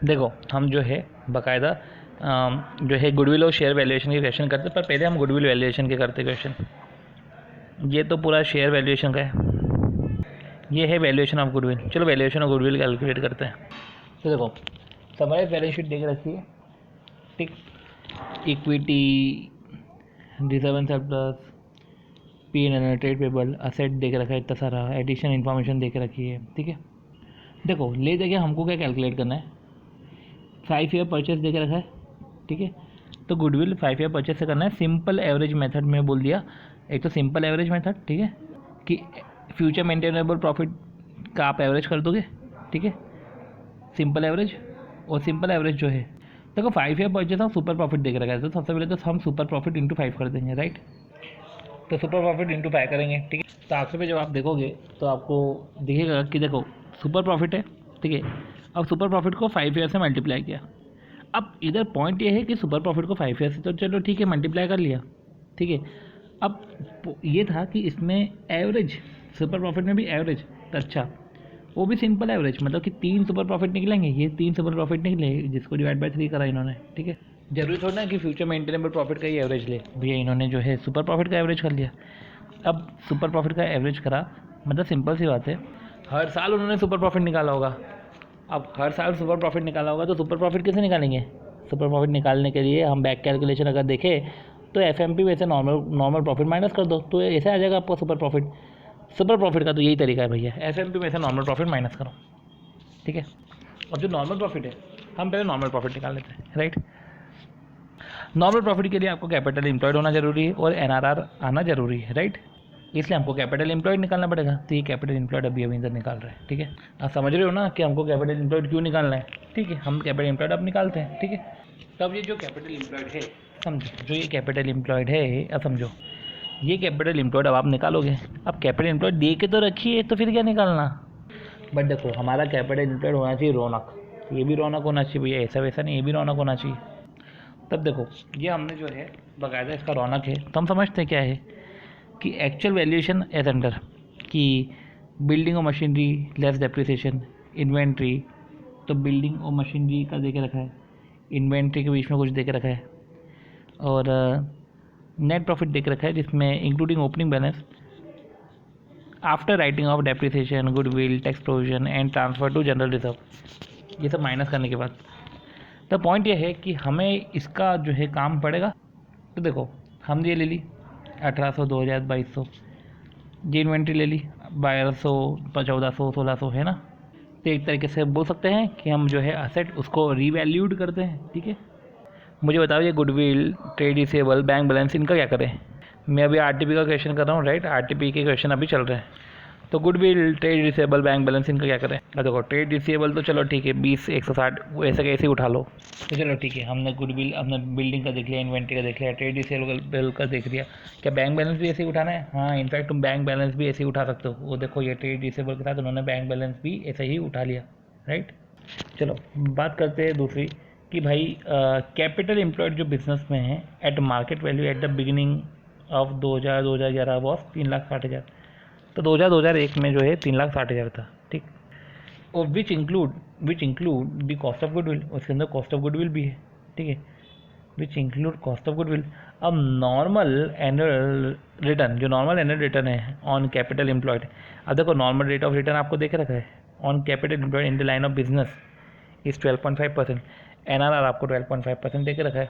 देखो हम जो है बाकायदा जो है गुडविल और शेयर वैल्यूएशन की क्वेश्चन करते हैं, पर पहले हम गुडविल वैल्यूएशन के करते क्वेश्चन। ये तो पूरा शेयर वैल्यूएशन का है, ये है वैल्यूएशन ऑफ गुडविल। चलो वैल्यूएशन ऑफ गुडविल कैलकुलेट करते हैं। तो देखो समराइज बैलेंस शीट देख रखी है, ठीक। Equity, reserve and surplus, P N L, trade payable, asset देख रखा है इतना सारा, एडिशन इन्फॉर्मेशन देख रखी है, ठीक है। देखो ले जाके हमको क्या कैलकुलेट करना है, 5 ईयर परचेस देख रखा है, ठीक है। तो गुडविल 5 ईयर परचेस से करना है सिंपल एवरेज मेथड में बोल दिया। एक तो सिंपल एवरेज मेथड, ठीक है, कि फ्यूचर मेंटेनेबल प्रॉफिट का आप एवरेज कर दोगे, ठीक है, सिंपल एवरेज। और सिंपल एवरेज जो है, देखो 5 ईयर परचेस और सुपर प्रॉफिट देख रखा है, तो सबसे पहले तो हम सुपर प्रॉफिट इंटू 5 कर देंगे, राइट। तो सुपर प्रॉफिट इंटू 5 करेंगे, ठीक है। तो आखिर में जब आप देखोगे तो आपको दिखेगा कि देखो सुपर प्रॉफिट है, ठीक है। अब सुपर प्रॉफिट को 5 ईयर से मल्टीप्लाई किया। अब इधर पॉइंट ये है कि सुपर प्रॉफिट को 5 ईयर से तो चलो ठीक है मल्टीप्लाई कर लिया, ठीक है। अब ये था कि इसमें एवरेज, सुपर प्रॉफिट में भी एवरेज, तो अच्छा वो भी सिंपल एवरेज, मतलब कि 3 सुपर प्रॉफिट निकलेंगे, ये 3 सुपर प्रॉफिट निकले जिसको डिवाइड बाय 3 करा इन्होंने, ठीक है। जरूरी थोड़ा ना कि फ्यूचर मेंटेनेबल प्रॉफिट का ही एवरेज ले, भैया इन्होंने जो है सुपर प्रॉफिट का एवरेज कर लिया। अब सुपर प्रॉफिट का एवरेज करा, मतलब सिंपल सी बात है, हर साल उन्होंने सुपर प्रॉफिट निकाला होगा। अब हर साल सुपर प्रॉफिट निकाला होगा तो सुपर प्रॉफिट कैसे निकालेंगे। सुपर प्रॉफिट निकालने के लिए हम बैक कैलकुलेशन अगर देखें तो एफएमपी में से नॉर्मल प्रॉफिट माइनस कर दो तो ऐसे आ जाएगा आपका सुपर प्रॉफिट। सुपर प्रॉफिट का तो यही तरीका है भैया, एफएमपी में से नॉर्मल प्रॉफिट माइनस करो, ठीक है। और जो नॉर्मल प्रॉफिट है हम पहले नॉर्मल प्रॉफिट निकाल लेते हैं, राइट। नॉर्मल प्रॉफिट के लिए आपको कैपिटल एम्प्लॉयड होना जरूरी है और एनआरआर आना जरूरी है, राइट। इसलिए हमको कैपिटल एम्प्लॉयड निकालना पड़ेगा। तो ये कैपिटल एम्प्लॉयड अभी इधर निकाल रहे हैं, ठीक है। आप समझ रहे हो ना कि हमको कैपिटल एम्प्लॉयड क्यों निकालना है, ठीक है। हम कैपिटल एम्प्लॉयड अब निकालते हैं, ठीक है। तब ये जो कैपिटल एम्प्लॉयड है समझो, जो ये कैपिटल एम्प्लॉयड है अब समझो, ये कैपिटल एम्प्लॉयड अब आप निकालोगे। अब कैपिटल एम्प्लॉयड दे के तो रखिए, तो फिर क्या निकालना। बट देखो हमारा कैपिटल एम्प्लॉयड होना चाहिए रौनक, ये भी रौनक होना चाहिए भैया, ऐसा वैसा नहीं, ये भी रौनक होना चाहिए। तब देखो ये हमने जो है बाकायदा इसका रौनक है, तो हम समझते हैं क्या है कि एक्चुअल वैल्यूएशन एज अंडर कि बिल्डिंग और मशीनरी लेस डेप्रिसिएशन, इन्वेंट्री, तो बिल्डिंग और मशीनरी का दे के रखा है, इन्वेंट्री के बीच में कुछ दे के रखा है, और नेट प्रॉफिट दे के रखा है जिसमें including opening balance after writing off depreciation, goodwill, tax provision and transfer to general reserve, ये सब माइनस करने के बाद। तो पॉइंट ये है कि हमें इसका जो है काम पड़ेगा। तो देखो हमने ये ले ली 1800, 2000, 2200, ये इन्वेंट्री ले ली 1200, 1400, 1600, है ना। तो एक तरीके से बोल सकते हैं कि हम जो है असेट उसको रीवैल्यूड करते हैं, ठीक है। मुझे बताओ ये goodwill, trade receivable, bank balance, इनका क्या करें। मैं अभी आरटीपी का क्वेश्चन कर रहा हूँ, राइट। आरटीपी के क्वेश्चन अभी चल रहे हैं। तो goodwill, trade receivable, bank balance, इनका क्या करें। देखो ट्रेड रिसीवेबल तो चलो ठीक है 20, 160 ऐसे कैसे उठा लो, तो चलो ठीक है। हमने गुडविल, हमने बिल्डिंग का देख लिया, इन्वेंट्री का देख लिया, ट्रेड रिसीवेबल का देख लिया। क्या बैंक बैलेंस भी ऐसे ही उठाना है। हाँ इनफैक्ट तुम बैंक बैलेंस भी ऐसे ही उठा सकते हो। वो देखो ये ट्रेड रिसीवेबल के साथ उन्होंने बैंक बैलेंस भी ऐसे ही उठा लिया, राइट। चलो बात करते हैं दूसरी कि भाई कैपिटल एम्प्लॉयड जो बिजनेस में है eight market value at the beginning of 2011 was 3,60,000। तो 2001 में जो है 3,60,000 था, ठीक। और which include the cost of goodwill, उसके अंदर कॉस्ट ऑफ गुडविल भी है, ठीक है। Which include cost of goodwill. अब नॉर्मल एनुअल रिटर्न, जो नॉर्मल एनुअल रिटर्न है ऑन कैपिटल एम्प्लॉयड, अब देखो नॉर्मल रेट ऑफ रिटर्न आपको देख रखा है on capital employed in the line of business is 12.5%, NRR आपको 12.5% दे के रखा है।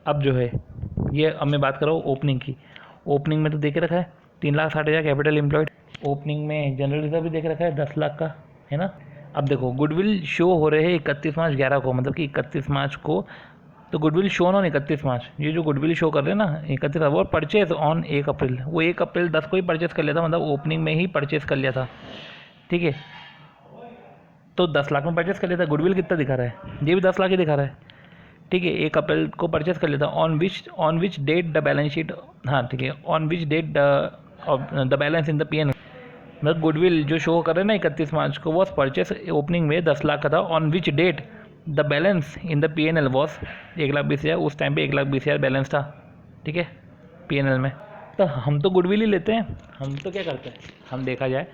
अब जो है ये, अब मैं बात कर रहा हूँ ओपनिंग की। ओपनिंग में तो दे के रखा है 3,60,000 कैपिटल एम्प्लॉयड। ओपनिंग में जनरल रिजर्व भी देख रखा है 10 लाख का, है ना। अब देखो गुडविल शो हो रहे हैं 31 मार्च 11 को, मतलब कि 31 मार्च को तो गुडविल शो ऑन 31 मार्च। ये जो गुडविल शो कर रहे हैं ना 31, वो परचेज ऑन 1 अप्रैल, वो 1 अप्रैल 10 को ही परचेज कर लिया था, मतलब ओपनिंग में ही परचेज कर लिया था, ठीक है। तो 10 लाख में परचेस कर लिया था। गुडविल कितना दिखा रहा है, ये भी 10 लाख ही दिखा रहा है, ठीक है। 1 अप्रैल को परचेस कर लिया था। On which date the balance sheet, हाँ ठीक है, on which date the balance in the P N, मतलब गुडविल जो शो कर रहे हैं ना 31 मार्च को, वॉज परचेस ओपनिंग में 10 लाख का था। On which date the balance in the P N L was 1,20,000, उस टाइम पे 1,20,000 बैलेंस था, ठीक है, पी एन एल में। तो हम तो गुडविल ही लेते हैं। हम तो क्या करते हैं, हम देखा जाए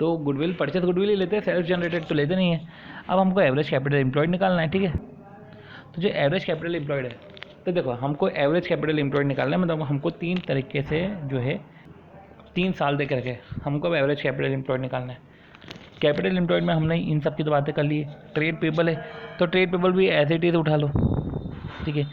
तो गुडविल परचेस गुडविल ही लेते हैं, सेल्फ जनरेटेड तो लेते नहीं है। अब हमको एवरेज कैपिटल एम्प्लॉयड निकालना है, ठीक है। तो जो एवरेज कैपिटल एम्प्लॉयड है, तो देखो हमको एवरेज कैपिटल एम्प्लॉयड निकालना है, मतलब हमको 3 तरीके से जो है 3 साल दे करके हमको अब एवरेज कैपिटल एम्प्लॉयड निकालना है। कैपिटल एम्प्लॉयड में हमने इन सब की तो बातें कर ली है। ट्रेड पेबल है, तो ट्रेड पेबल भी एज इट इज़ उठा लो, ठीक है।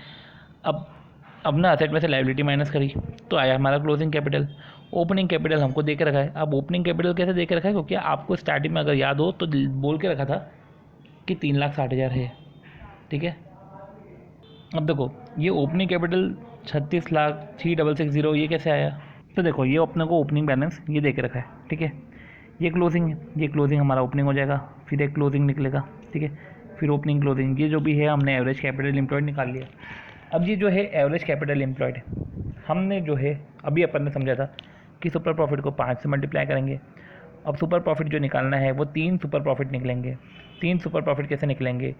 अब ना असेट में से लायबिलिटी माइनस करी तो आया हमारा क्लोजिंग कैपिटल। ओपनिंग कैपिटल हमको दे के रखा है। अब ओपनिंग कैपिटल कैसे दे के रखा है, क्योंकि आपको स्टार्टिंग में अगर याद हो तो बोल के रखा था कि 3,60,000 है, ठीक है। अब देखो ये ओपनिंग कैपिटल 36,36,660 ये कैसे आया, तो देखो ये अपने को ओपनिंग बैलेंस ये दे के रखा है, ठीक है। ये क्लोजिंग है, ये क्लोजिंग हमारा ओपनिंग हो जाएगा, फिर एक क्लोजिंग निकलेगा, ठीक है, फिर ओपनिंग क्लोजिंग, ये जो भी है हमने एवरेज कैपिटल एम्प्लॉयड निकाल लिया। अब ये जो है एवरेज कैपिटल एम्प्लॉयड हमने जो है अभी अपन ने समझा था कि सुपर प्रॉफिट को 5 से मल्टीप्लाई करेंगे। अब सुपर प्रॉफिट जो निकालना है वो 3 सुपर प्रॉफिट निकलेंगे। 3 सुपर प्रॉफिट कैसे निकलेंगे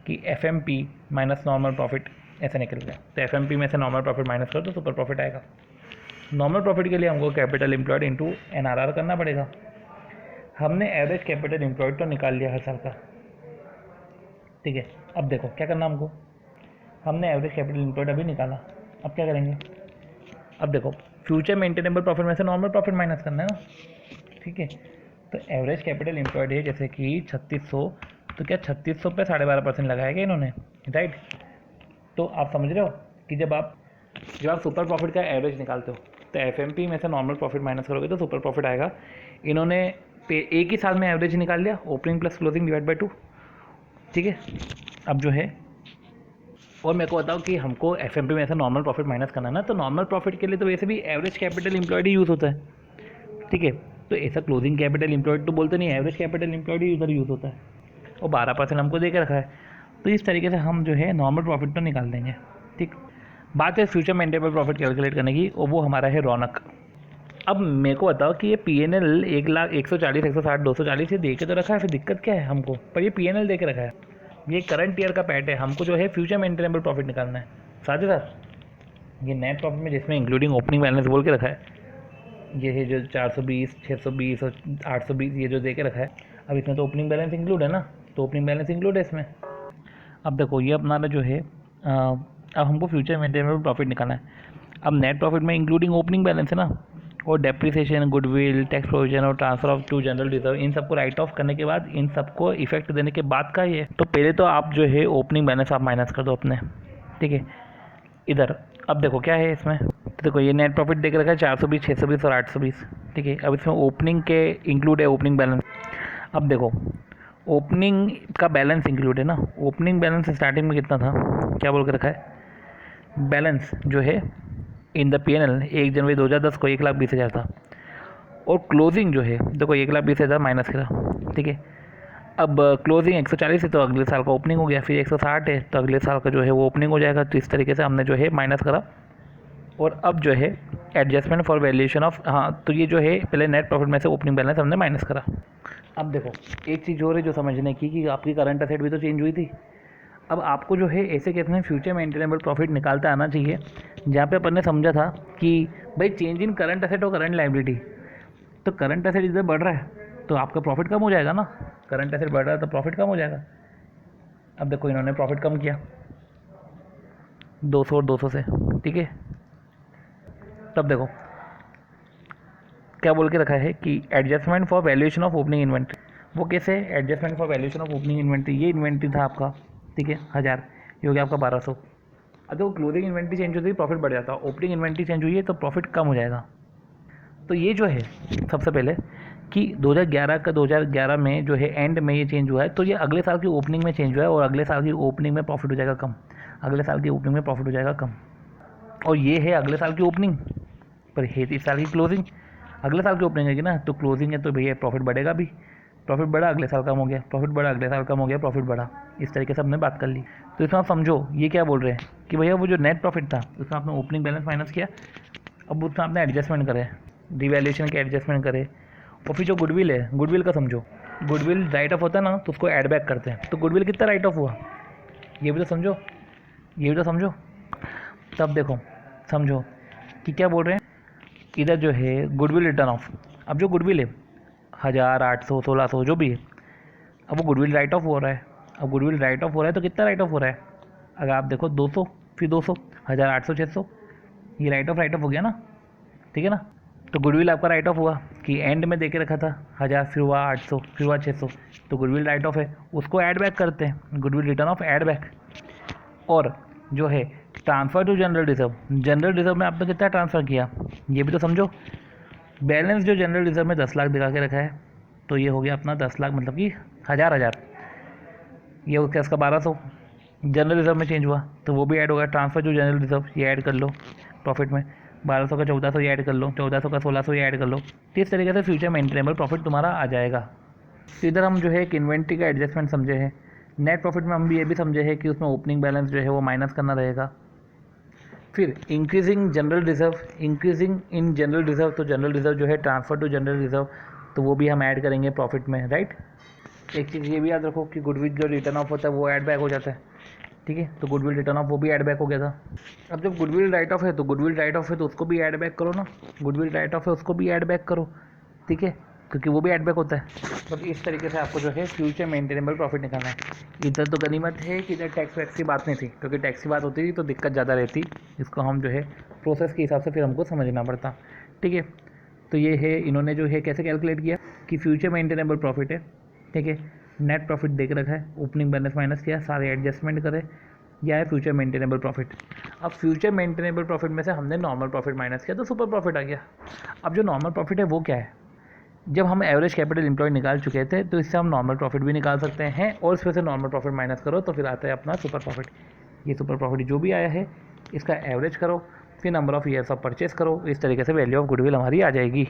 कि FMP माइनस नॉर्मल प्रॉफिट ऐसे निकल गया। तो FMP में से नॉर्मल प्रॉफिट माइनस करो तो सुपर प्रॉफिट आएगा। नॉर्मल प्रॉफिट के लिए हमको कैपिटल एम्प्लॉयड इंटू NRR करना पड़ेगा। हमने एवरेज कैपिटल एम्प्लॉयड तो निकाल लिया हर साल का, ठीक है। अब देखो क्या करना हमको, हमने एवरेज कैपिटल एम्प्लॉयड अभी निकाला, अब क्या करेंगे, अब देखो फ्यूचर मेंटेनेबल प्रॉफिट में से नॉर्मल प्रॉफिट माइनस करना है ना, ठीक है। तो एवरेज कैपिटल एम्प्लॉयड है जैसे कि 3600, तो क्या 3600 पे 12.5% लगाया गया इन्होंने, राइट। तो आप समझ रहे हो कि जब आप सुपर प्रॉफिट का एवरेज निकालते हो तो FMP में से नॉर्मल प्रॉफिट माइनस करोगे तो सुपर प्रॉफिट आएगा। इन्होंने एक ही साल में एवरेज निकाल लिया, opening plus closing divide by 2, ठीक है। अब जो है और मेरे को बताओ कि हमको FMP में से नॉर्मल प्रॉफिट माइनस करना है ना, तो नॉर्मल प्रॉफिट के लिए तो वैसे भी एवरेज कैपिटल एम्प्लॉयड ही यूज़ होता है, ठीक है। तो ऐसा क्लोजिंग कैपिटल एम्प्लॉयड तो बोलते नहीं, एवरेज कैपिटल एम्प्लॉयड ही उधर यूज़ होता है, और 12% हमको दे के रखा है। तो इस तरीके से हम जो है नॉर्मल प्रॉफिट तो निकाल देंगे, ठीक। बात है फ्यूचर मेंटेनेबल प्रॉफिट कैलकुलेट करने की, और वो हमारा है रौनक। अब मेरे को बताओ कि ये PNL 1,00,140 160 240 ये दे के तो रखा है, फिर दिक्कत क्या है हमको, पर ये PNL दे के रखा है, ये करंट ईयर का पैट है, हमको जो है फ्यूचर मेंटेनेबल प्रॉफिट निकालना है। साथ ही साथ ये नेट प्रॉफिट में जिसमें इंक्लूडिंग ओपनिंग बैलेंस बोल के रखा है, ये है जो 420 620 और 820 ये जो दे के रखा है। अब इसमें तो ओपनिंग बैलेंस इंक्लूड है ना, तो ओपनिंग बैलेंस इंक्लूड है इसमें। अब देखो ये अपना जो है अब हमको फ्यूचर मेंटेनेबल प्रॉफिट निकालना है। अब नेट प्रॉफिट में इंक्लूडिंग ओपनिंग बैलेंस है ना, और डेप्रिसिएशन, गुडविल, टैक्स प्रोविजन और transfer of to general reserve, इन सबको राइट ऑफ करने के बाद, इन सबको इफेक्ट देने के बाद का ये, तो पहले तो आप जो है ओपनिंग बैलेंस आप माइनस कर दो अपने, ठीक है, इधर। अब देखो क्या है इसमें, तो देखो ये नेट प्रॉफिट देख रखा है 420 620 और 820, ठीक है। अब इसमें ओपनिंग के इंक्लूड है ओपनिंग बैलेंस। अब देखो ओपनिंग का बैलेंस इंक्लूड है ना, ओपनिंग बैलेंस स्टार्टिंग में कितना था, क्या बोल के रखा है, बैलेंस जो है इन द PNL 1 जनवरी 2010 को 1,20,000 था, और क्लोजिंग जो है देखो 1,20,000 माइनस करा, ठीक है। अब क्लोजिंग 140 है तो अगले साल का ओपनिंग हो गया, फिर 160 है तो अगले साल का जो है वो ओपनिंग हो जाएगा। तो इस तरीके से हमने जो है माइनस करा, और अब जो है एडजस्टमेंट फॉर वैल्यूएशन ऑफ, हाँ तो ये जो है पहले नेट प्रॉफिट में से ओपनिंग बैलेंस हमने माइनस करा। अब देखो एक चीज़ और है जो समझने की कि आपकी करंट असेट भी तो चेंज हुई थी। अब आपको जो है ऐसे केस में फ्यूचर मेंटेनेबल प्रॉफिट निकालता आना चाहिए, जहाँ पे अपन ने समझा था कि भाई चेंज इन करंट असेट और करंट लायबिलिटी, तो करंट असेट इधर बढ़ रहा है तो आपका प्रॉफिट कम हो जाएगा ना, करंट असेट बढ़ रहा है तो प्रॉफिट कम हो जाएगा। अब देखो इन्होंने प्रॉफिट कम किया 200 और 200 से, ठीक है। तब देखो क्या बोल के रखा है कि adjustment for valuation of opening inventory, वो कैसे adjustment for valuation of opening inventory, ये इन्वेंट्री था आपका, ठीक है 1000, ये हो गया आपका 1200। अब तो क्लोजिंग इन्वेंट्री चेंज होती है प्रॉफिट बढ़ जाता है, ओपनिंग इन्वेंट्री चेंज हुई है तो प्रॉफिट कम हो जाएगा। तो ये जो है सबसे पहले कि 2011 में जो है एंड में ये चेंज हुआ है, तो ये अगले साल की ओपनिंग में चेंज हुआ है, और अगले साल की ओपनिंग में प्रॉफिट हो जाएगा कम, अगले साल की ओपनिंग में प्रॉफिट हो जाएगा कम। और ये है अगले साल की ओपनिंग, पर है इस साल की क्लोजिंग, अगले साल की ओपनिंग है ना, तो क्लोजिंग है तो भैया प्रॉफिट बढ़ेगा भी, प्रॉफिट बढ़ा अगले साल कम हो गया, प्रॉफिट बढ़ा अगले साल कम हो गया, प्रॉफिट बढ़ा। इस तरीके से हमने बात कर ली। तो इसमें आप समझो ये क्या बोल रहे हैं कि भैया वो जो नेट प्रॉफिट था उसमें आपने ओपनिंग बैलेंस माइनस किया, अब उसमें आपने एडजस्टमेंट करे, डिवैल्यूएशन के एडजस्टमेंट करे, और फिर जो गुडविल है, गुडविल का समझो, गुडविल राइट ऑफ होता है ना तो उसको ऐड बैक करते हैं, तो गुडविल कितना राइट ऑफ हुआ ये भी तो समझो, ये भी तो समझो। तब देखो समझो कि क्या बोल रहे हैं, इधर जो है गुडविल रिटर्न ऑफ। अब जो गुडविल है 1000, 800, 1600 जो भी है। अब वो गुडविल राइट ऑफ हो रहा है। अब गुडविल राइट ऑफ हो रहा है तो कितना राइट ऑफ हो रहा है? अगर आप देखो 200, फिर 200, 1000, 800, 600, ये राइट ऑफ हो गया ना, ठीक है ना। तो गुडविल आपका राइट ऑफ हुआ कि एंड में दे के रखा था 1000, फिर हुआ 800, फिर हुआ 600, तो गुडविल राइट ऑफ है, उसको ऐड बैक करते हैं, goodwill return of add back. और जो है ट्रांसफ़र टू जनरल रिजर्व में आपने कितना ट्रांसफ़र किया ये भी तो समझो। बैलेंस जो जनरल रिजर्व में 10 लाख दिखा के रखा है, तो ये हो गया अपना 10 लाख, मतलब कि 1000, ये हो गया इसका 1200। जनरल रिजर्व में चेंज हुआ तो वो भी ऐड होगा, ट्रांसफ़र टू जनरल रिजर्व ये ऐड कर लो प्रॉफिट में, 1200 का 1400 ये ऐड कर लो, 1400 का 1600 ये ऐड कर लो। तो इस तरीके से फ्यूचर मेंटेनेबल प्रॉफिट तुम्हारा आ जाएगा। तो इधर हम जो है एक इन्वेंट्री का एडजस्टमेंट समझे हैं। नेट प्रॉफिट में हम भी ये भी समझे हैं कि उसमें ओपनिंग बैलेंस जो है वो माइनस करना रहेगा। फिर इंक्रीजिंग इन जनरल रिजर्व, तो जनरल रिजर्व जो है ट्रांसफ़र टू जनरल रिजर्व, तो वो भी हम ऐड करेंगे प्रॉफिट में, राइट। एक चीज़ ये भी याद रखो कि गुडविल जो रिटर्न ऑफ होता है वो ऐड बैक हो जाता है, ठीक है। तो गुडविल रिटर्न ऑफ वो भी ऐड बैक हो गया था। अब जब गुडविल राइट ऑफ है तो उसको भी ऐड बैक करो ना, गुडविल राइट ऑफ है उसको भी ऐड बैक करो, ठीक है, क्योंकि वो भी ऐड बैक होता है। तो इस तरीके से आपको जो है फ्यूचर मेंटेनेबल प्रॉफिट निकालना है। इधर तो गनीमत है कि इधर टैक्स वैक्स की बात नहीं थी, क्योंकि टैक्स की बात होती थी तो दिक्कत ज़्यादा रहती, इसको हम जो है प्रोसेस के हिसाब से फिर हमको समझना पड़ता, ठीक है। तो ये है, इन्होंने जो है कैसे कैलकुलेट किया कि फ्यूचर मेंटेनेबल प्रॉफिट है, ठीक है, नेट प्रॉफिट देख रखा है, ओपनिंग बैलेंस माइनस किया, सारे एडजस्टमेंट करे, यह है फ्यूचर मेंटेनेबल प्रॉफिट। अब फ्यूचर मेंटेनेबल प्रॉफिट में से हमने नॉर्मल प्रॉफिट माइनस किया तो सुपर प्रॉफिट आ गया। अब जो नॉर्मल प्रॉफिट है वो क्या है? जब हम एवरेज कैपिटल एम्प्लॉयड निकाल चुके थे तो इससे हम नॉर्मल प्रॉफिट भी निकाल सकते हैं, और इसमें से नॉर्मल प्रॉफिट माइनस करो तो फिर आता है अपना सुपर प्रॉफिट। ये सुपर प्रॉफिट जो भी आया है इसका एवरेज करो, फिर number of years of purchase करो, इस तरीके से वैल्यू ऑफ गुडविल हमारी आ जाएगी।